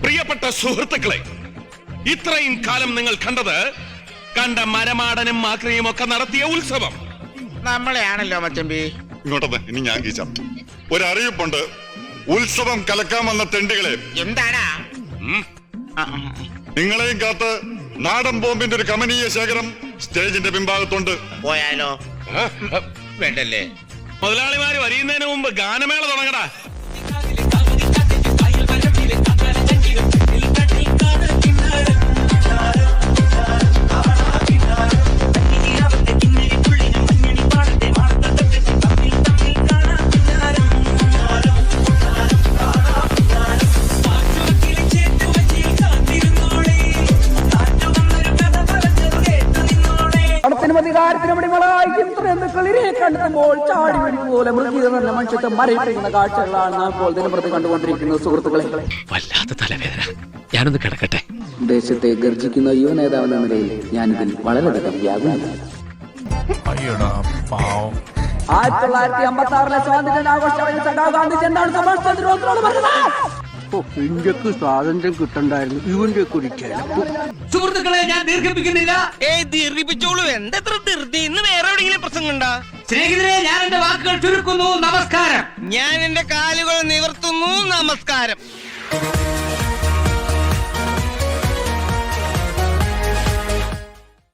പ്രിയപ്പെട്ട സുഹൃത്തുക്കളെ, ഇത്രയും കാലം നിങ്ങൾ കണ്ട മരമാടനും മാക്രിയും ഒക്കെ നടത്തിയ ഉത്സവം നമ്മളെയാണല്ലോ മച്ചമ്പി. ഇങ്ങോട്ടത് ഇനി ഞാൻ കീച്ചാം. ഒരറിയിപ്പുണ്ട്, ഉത്സവം കലക്കാൻ വന്ന തെണ്ടികളെ. എന്താടാ? നിങ്ങളെയും കാത്ത് നാടൻ ബോംബിന്റെ ഒരു കമനീയ ശേഖരം സ്റ്റേജിന്റെ പിൻഭാഗത്തുണ്ട്. പോയാലോ? വേണ്ടല്ലേ? മുതലാളിമാര് വരിയുന്നതിന് മുമ്പ് ഗാനമേള തുടങ്ങടാ. കാഴ്ചകളാണ് നാം ഇപ്പോൾ ദിനപ്രതി കണ്ടുകൊണ്ടിരിക്കുന്നത്. സുഹൃത്തുക്കളെ, വല്ലാത്ത തലവേദന, ഞാനൊന്ന് കിടക്കട്ടെ. ദേശത്തെ ഗർജിക്കുന്ന യുവ നേതാവെന്ന നിലയിൽ ഞാനിതിൽ വളരെയധികം വ്യാകുലനാണ്. 1956 സ്വാതന്ത്ര്യാഘോഷ സഖാവ് ഗാന്ധിജി എന്താണ് സമർപ്പണത്തിനോട് പറഞ്ഞത്? ഇന്ത്യക്ക് സ്വാതന്ത്ര്യം കിട്ടണ്ടായിരുന്നു, ഇവന്റെ സുഹൃത്തുക്കളെ, ഞാൻ ദീർഘിപ്പിക്കുന്നില്ല. ദീർഘിപ്പിച്ചോളൂ. എന്തത്ര ധൃതി? ഇന്ന് വേറെ എവിടെയെങ്കിലും പ്രസംഗം ഉണ്ടാ? സ്നേഹിതരെ, ഞാൻ എന്റെ വാക്കുകൾ ചുരുക്കുന്നു. നമസ്കാരം. ഞാൻ എന്റെ കാലുകൾ നിവർത്തുന്നു. നമസ്കാരം.